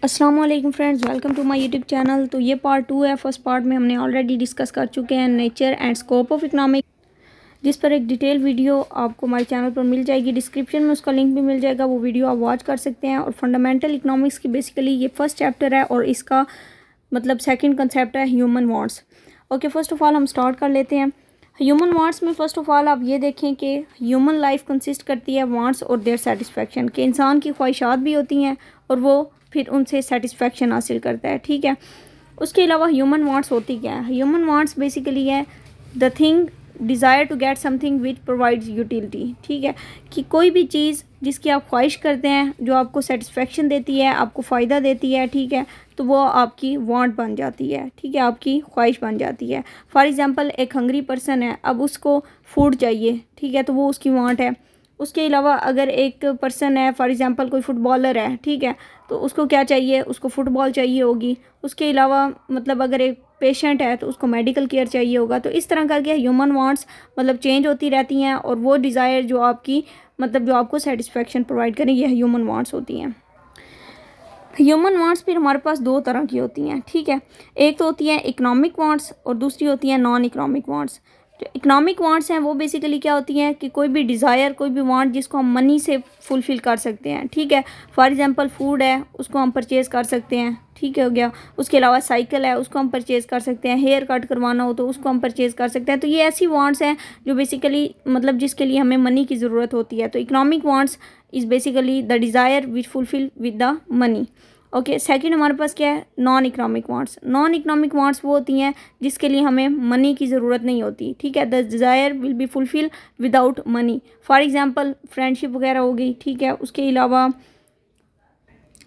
अस्सलाम वालेकुम friends, welcome to my YouTube channel. तो ये पार्ट 2 है। फर्स्ट पार्ट में हमने ऑलरेडी डिस्कस कर चुके हैं nature and scope of economic, जिस पर एक डिटेल वीडियो आपको हमारे चैनल पर मिल जाएगी। डिस्क्रिप्शन में उसका लिंक भी मिल जाएगा, वो वीडियो आप वॉच कर सकते हैं। और फंडामेंटल इकोनॉमिक्स की बेसिकली ये फर्स्ट चैप्टर है और इसका मतलब सेकंड कंसेप्ट है human wants. Okay, first of all हम स्टार्ट कर लेते हैं। ह्यूमन वांट्स में फ़र्स्ट ऑफ ऑल आप ये देखें कि ह्यूमन लाइफ कंसिस्ट करती है वांट्स और देयर सेटिस्फेक्शन, के इंसान की ख्वाहिशात भी होती हैं और वो फिर उनसे सेटिस्फेक्शन हासिल करता है। ठीक है, उसके अलावा ह्यूमन वांट्स होती क्या है? ह्यूमन वांट्स बेसिकली है the thing desire to get something which provides utility. ठीक है, कि कोई भी चीज़ जिसकी आप ख्वाहिश करते हैं, जो आपको सेटिस्फेक्शन देती है, आपको फ़ायदा देती है, ठीक है, तो वो आपकी वांट बन जाती है। ठीक है, आपकी ख्वाहिश बन जाती है। फॉर एग्ज़ाम्पल एक हंग्री पर्सन है, अब उसको फूड चाहिए, ठीक है, तो वो उसकी वांट है। उसके अलावा अगर एक पर्सन है, फॉर एग्ज़ाम्पल कोई फुटबॉलर है, ठीक है, तो उसको क्या चाहिए? उसको फुटबॉल चाहिए होगी। उसके अलावा मतलब अगर एक पेशेंट है तो उसको मेडिकल केयर चाहिए होगा। तो इस तरह करके ह्यूमन वांट्स मतलब चेंज होती रहती हैं और वो डिज़ायर जो आपकी मतलब जो आपको सेटिस्फेक्शन प्रोवाइड करें, ये ह्यूमन वांट्स होती हैं। ह्यूमन वांट्स फिर हमारे पास दो तरह की होती हैं। ठीक है, एक तो होती है इकोनॉमिक वांट्स और दूसरी होती है नॉन इकोनॉमिक वांट्स। जो इकोनॉमिक वांट्स हैं वो बेसिकली क्या होती हैं कि कोई भी डिज़ायर, कोई भी वांट जिसको हम मनी से फुलफ़िल कर सकते हैं। ठीक है, फॉर एग्जांपल फूड है, उसको हम परचेज़ कर सकते हैं। ठीक है, हो गया। उसके अलावा साइकिल है, उसको हम परचेज़ कर सकते हैं। हेयर कट करवाना हो तो उसको हम परचेज़ कर सकते हैं। तो ये ऐसी वांट्स हैं जो बेसिकली मतलब जिसके लिए हमें मनी की ज़रूरत होती है। तो economic wants is basically the desire which fulfil with the money. Okay, second हमारे पास क्या है? Non economic wants. Non economic wants वो होती हैं जिसके लिए हमें मनी की ज़रूरत नहीं होती। ठीक है, the desire will be fulfil without money. For example friendship वगैरह हो गई। ठीक है, उसके अलावा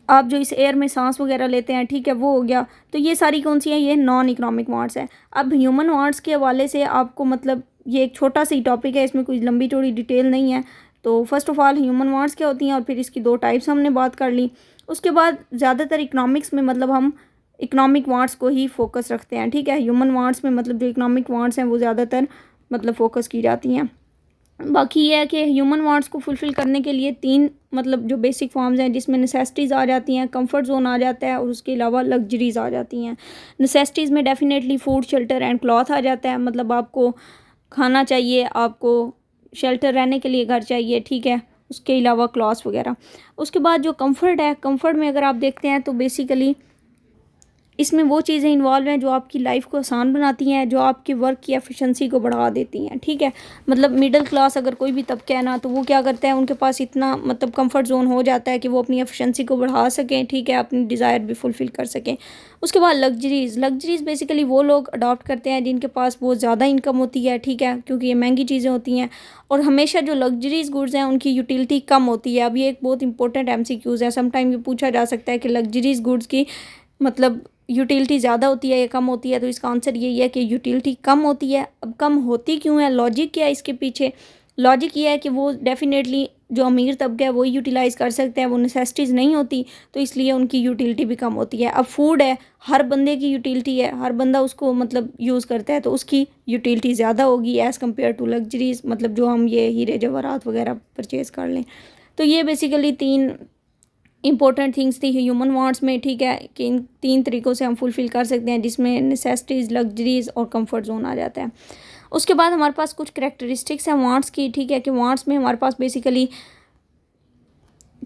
आप जो इस एयर में सांस वगैरह लेते हैं, ठीक है, वो हो गया। तो ये सारी कौन सी हैं? ये नॉन इकोनॉमिक वांट्स है। अब ह्यूमन वांट्स के हवाले से आपको मतलब ये एक छोटा सा ही टॉपिक है, इसमें कोई लंबी चौड़ी डिटेल नहीं है। तो first of all human wants क्या होती हैं और फिर इसकी दो टाइप्स हमने बात कर ली। उसके बाद ज़्यादातर इकोनॉमिक्स में मतलब हम इकोनॉमिक वांट्स को ही फोकस रखते हैं। ठीक है, ह्यूमन वांट्स में मतलब जो इकोनॉमिक वांट्स हैं वो ज़्यादातर मतलब फोकस की जाती हैं। बाकी ये है कि ह्यूमन वांट्स को फुलफ़िल करने के लिए तीन मतलब जो बेसिक फॉर्म्स हैं, जिसमें नेसेसिटीज़ आ जाती हैं, कंफर्ट जोन आ जाता है और उसके अलावा लग्जरीज़ आ जाती हैं। नेसेसिटीज़ में definitely food, shelter and cloth आ जाता है। मतलब आपको खाना चाहिए, आपको शेल्टर रहने के लिए घर चाहिए, ठीक है, उसके अलावा क्लॉथ्स वगैरह। उसके बाद जो कंफर्ट है, कंफर्ट में अगर आप देखते हैं तो बेसिकली इसमें वो चीज़ें इन्वॉल्व हैं जो आपकी लाइफ को आसान बनाती हैं, जो आपके वर्क की एफिशिएंसी को बढ़ा देती हैं। ठीक है, मतलब मिडिल क्लास अगर कोई भी तबका है ना, तो वो क्या करता है, उनके पास इतना मतलब कंफर्ट जोन हो जाता है कि वो अपनी एफिशिएंसी को बढ़ा सकें, ठीक है, अपनी डिज़ायर भी फुलफ़िल कर सकें। उसके बाद लग्जरीज़ बेसिकली वो लोग अडॉप्ट करते हैं जिनके पास बहुत ज़्यादा इनकम होती है। ठीक है, क्योंकि ये महंगी चीज़ें होती हैं और हमेशा जो लग्जरीज़ गुड्स हैं उनकी यूटिलिटी कम होती है। अब ये एक बहुत इंपॉर्टेंट MCQs है, समटाइम ये पूछा जा सकता है कि लग्जरीज़ गुड्स की मतलब यूटिलिटी ज़्यादा होती है या कम होती है। तो इसका आंसर यही है कि यूटिलिटी कम होती है। अब कम होती क्यों है? लॉजिक क्या है इसके पीछे? लॉजिक ये है कि वो डेफिनेटली जो अमीर तबका है वही यूटिलाइज़ कर सकते हैं, वो नेसेसिटीज़ नहीं होती, तो इसलिए उनकी यूटिलिटी भी कम होती है। अब फूड है, हर बंदे की यूटिलिटी है, हर बंदा उसको मतलब यूज़ करता है, तो उसकी यूटिलिटी ज़्यादा होगी एज़ कम्पेयर टू लग्जरीज़, मतलब जो हम ये हीरे जवाहरात वगैरह परचेज़ कर लें। तो ये बेसिकली तीन इंपॉर्टेंट थिंग्स थी ह्यूमन वांट्स में। ठीक है, कि इन तीन तरीक़ों से हम फुलफ़िल कर सकते हैं, जिसमें नेसेसिटीज़, लग्जरीज़ और कंफर्ट जोन आ जाता है। उसके बाद हमारे पास कुछ करैक्टरिस्टिक्स हैं वांट्स की। ठीक है, कि वांट्स में हमारे पास बेसिकली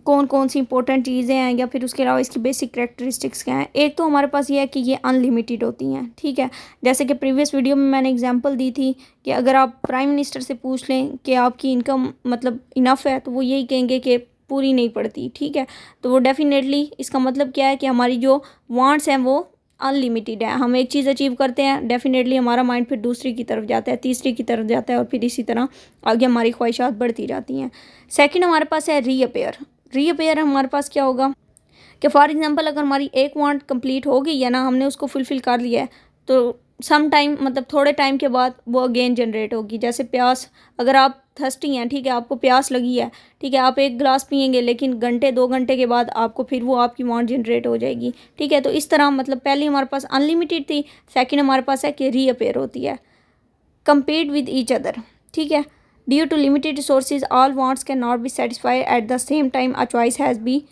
कौन कौन सी इंपॉर्टेंट चीज़ें हैं या फिर उसके अलावा इसकी बेसिक करैक्टरिस्टिक्स क्या हैं। एक तो हमारे पास ये है कि ये अनलिमिटेड होती हैं। ठीक है, जैसे कि प्रीवियस वीडियो में मैंने एग्जांपल दी थी कि अगर आप प्राइम मिनिस्टर से पूछ लें कि आपकी इनकम मतलब इनफ है, तो वो यही कहेंगे कि पूरी नहीं पड़ती। ठीक है, तो वो डेफिनेटली इसका मतलब क्या है कि हमारी जो वांट्स हैं वो अनलिमिटेड है। हम एक चीज़ अचीव करते हैं, डेफिनेटली हमारा माइंड फिर दूसरी की तरफ जाता है, तीसरी की तरफ जाता है और फिर इसी तरह आगे हमारी ख्वाहिशात बढ़ती जाती हैं। सेकंड हमारे पास है रीअपेयर हमारे पास क्या होगा कि फॉर एग्जांपल अगर हमारी एक वांट कंप्लीट हो गई है ना, हमने उसको फुलफ़िल कर लिया है, तो सम टाइम मतलब थोड़े टाइम के बाद वो अगेन जनरेट होगी। जैसे प्यास, अगर आप थर्स्टी हैं, ठीक है, आपको प्यास लगी है, ठीक है, आप एक गिलास पियेंगे लेकिन घंटे 2 घंटे के बाद आपको फिर वो आपकी वांट जनरेट हो जाएगी। ठीक है, तो इस तरह मतलब पहले हमारे पास अनलिमिटेड थी, सेकेंड हमारे पास है कि रीअपेयर होती है, compete with each other। ठीक है, due to limited resources all wants can not be satisfied at the same time, a choice has be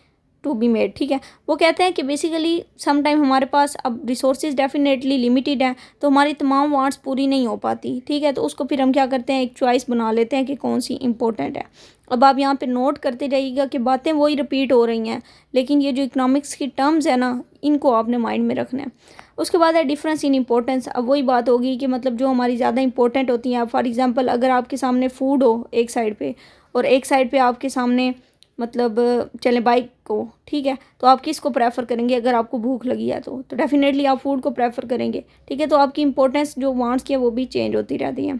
to be made, ठीक है। वो कहते हैं कि बेसिकली सम टाइम हमारे पास अब रिसोर्सेज डेफिनेटली लिमिटेड हैं, तो हमारी तमाम वांट्स पूरी नहीं हो पाती, ठीक है। तो उसको फिर हम क्या करते हैं, एक चॉइस बना लेते हैं कि कौन सी इंपॉर्टेंट है। अब आप यहाँ पे नोट करते जाइएगा कि बातें वही रिपीट हो रही हैं, लेकिन ये जो इकोनॉमिक्स की टर्म्स है ना, इनको आपने माइंड में रखना है। उसके बाद है डिफरेंस इन इंपॉर्टेंस। अब वही बात होगी कि मतलब जो हमारी ज़्यादा इंपॉर्टेंट होती हैं, फॉर एग्जांपल अगर आपके सामने फूड हो एक साइड पे, और एक साइड पे आपके सामने मतलब चले बाइक को, ठीक है, तो आप किसको प्रेफर करेंगे? अगर आपको भूख लगी है तो डेफिनेटली आप फूड को प्रेफर करेंगे, ठीक है। तो आपकी इंपॉर्टेंस जो वांट्स की है वो भी चेंज होती रहती है।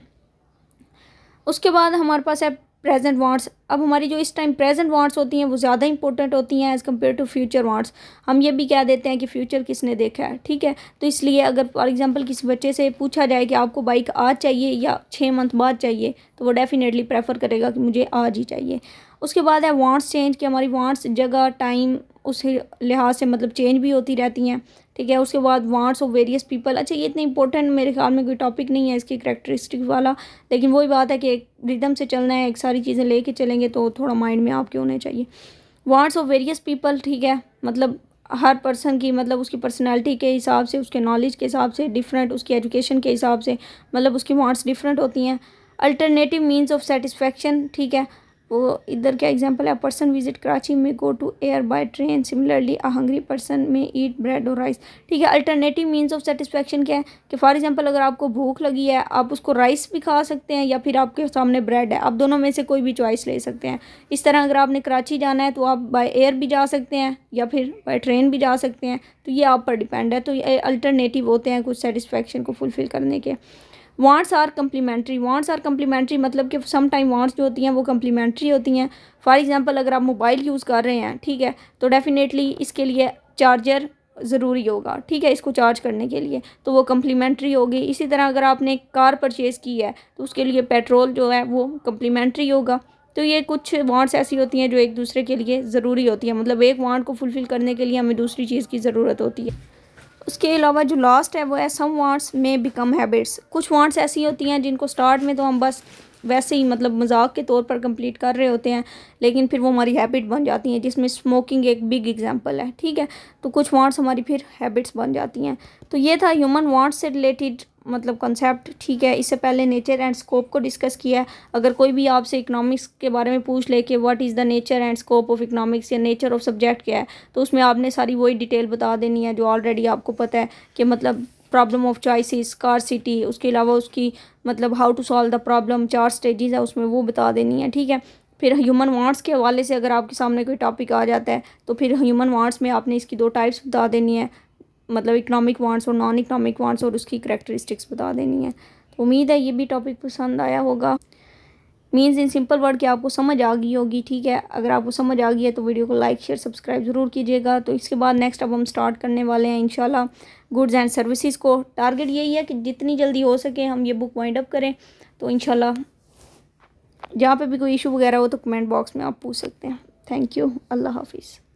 उसके बाद हमारे पास है प्रेजेंट वांट्स। अब हमारी जो इस टाइम प्रेजेंट वांट्स होती हैं वो ज़्यादा इंपॉर्टेंट होती हैं as compare to future wants. हम ये भी कह देते हैं कि फ्यूचर किसने देखा है, ठीक है। तो इसलिए अगर फॉर एग्जांपल किसी बच्चे से पूछा जाए कि आपको बाइक आज चाहिए या 6 मंथ बाद चाहिए, तो वो डेफिनेटली प्रेफर करेगा कि मुझे आज ही चाहिए। उसके बाद है वांट्स चेंज, कि हमारी वांट्स जगह टाइम उस लिहाज से मतलब चेंज भी होती रहती हैं, ठीक है। उसके बाद वांट्स ऑफ वेरियस पीपल। अच्छा, ये इतनी इंपॉर्टेंट मेरे ख्याल में कोई टॉपिक नहीं है इसकी करेक्टरिस्टिक वाला, लेकिन वही बात है कि एक रिदम से चलना है, एक सारी चीज़ें लेके चलेंगे तो थोड़ा माइंड में आपके होने चाहिए। वांट्स ऑफ वेरियस पीपल, ठीक है, मतलब हर पर्सन की मतलब उसकी पर्सनैलिटी के हिसाब से, उसके नॉलेज के हिसाब से डिफरेंट, उसकी एजुकेशन के हिसाब से मतलब उसकी वांट्स डिफरेंट होती हैं। अल्टरनेटिव मीन्स ऑफ सेटिस्फेक्शन, ठीक है, वो इधर क्या एग्जांपल है, पर्सन विजिट कराची में go to air by train, similarly a hungry person में ईट ब्रेड और राइस, ठीक है। अल्टरनेटिव मीन्स ऑफ सेटिस्फेक्शन क्या है कि फॉर एग्जांपल अगर आपको भूख लगी है, आप उसको राइस भी खा सकते हैं या फिर आपके सामने ब्रेड है, आप दोनों में से कोई भी चॉइस ले सकते हैं। इस तरह अगर आपने कराची जाना है तो आप बाय एयर भी जा सकते हैं या फिर बाय ट्रेन भी जा सकते हैं, तो ये आप पर डिपेंड है। तो ये अल्टरनेटिव होते हैं कुछ सेटिस्फेक्शन को फुलफ़िल करने के। Wants are complementary. Wants are complementary मतलब कि सम टाइम वांट्स जो होती हैं वो कम्प्लीमेंट्री होती हैं। फॉर एग्जांपल अगर आप मोबाइल यूज़ कर रहे हैं, ठीक है, तो डेफिनेटली इसके लिए चार्जर ज़रूरी होगा, ठीक है, इसको चार्ज करने के लिए, तो वो कम्प्लीमेंट्री होगी। इसी तरह अगर आपने कार परचेज़ की है तो उसके लिए पेट्रोल जो है वो कम्प्लीमेंट्री होगा। तो ये कुछ वांट्स ऐसी होती हैं जो एक दूसरे के लिए ज़रूरी होती हैं, मतलब एक वांट को फुलफ़िल करने के लिए हमें दूसरी चीज़ की ज़रूरत होती है। उसके अलावा जो लास्ट है वो है सम वांट्स में बिकम हैबिट्स। कुछ वांट्स ऐसी होती हैं जिनको स्टार्ट में तो हम बस वैसे ही मतलब मजाक के तौर पर कंप्लीट कर रहे होते हैं, लेकिन फिर वो हमारी हैबिट बन जाती हैं, जिसमें स्मोकिंग एक बिग एग्जांपल है, ठीक है। तो कुछ वांट्स हमारी फिर हैबिट्स बन जाती हैं। तो ये था ह्यूमन वांट्स से रिलेटेड मतलब कॉन्सेप्ट, ठीक है। इससे पहले नेचर एंड स्कोप को डिस्कस किया है। अगर कोई भी आपसे इकोनॉमिक्स के बारे में पूछ ले कि what is the nature and scope of economics या नेचर ऑफ सब्जेक्ट क्या है, तो उसमें आपने सारी वही डिटेल बता देनी है जो ऑलरेडी आपको पता है, कि मतलब प्रॉब्लम ऑफ चॉइसेस, स्कार्सिटी, उसके अलावा उसकी मतलब how to solve the problem, 4 stages है उसमें, वो बता देनी है, ठीक है। फिर ह्यूमन वांट्स के हवाले से अगर आपके सामने कोई टॉपिक आ जाता है तो फिर ह्यूमन वांट्स में आपने इसकी 2 टाइप्स बता देनी है, मतलब इकोनॉमिक वांट्स और नॉन इकोनॉमिक वांट्स, और उसकी करैक्टरिस्टिक्स बता देनी है। तो उम्मीद है ये भी टॉपिक पसंद आया होगा। मीन्स इन सिंपल वर्ड कि आपको समझ आ गई होगी, ठीक है। अगर आपको समझ आ गई है तो वीडियो को लाइक शेयर सब्सक्राइब ज़रूर कीजिएगा। तो इसके बाद नेक्स्ट अब हम स्टार्ट करने वाले हैं इंशाल्लाह गुड्स एंड सर्विसेज को। टारगेट यही है कि जितनी जल्दी हो सके हम ये बुक वाइंड अप करें। तो इंशाल्लाह जहाँ पे भी कोई इशू वगैरह हो तो कमेंट बॉक्स में आप पूछ सकते हैं। Thank you. अल्लाह हाफिज़।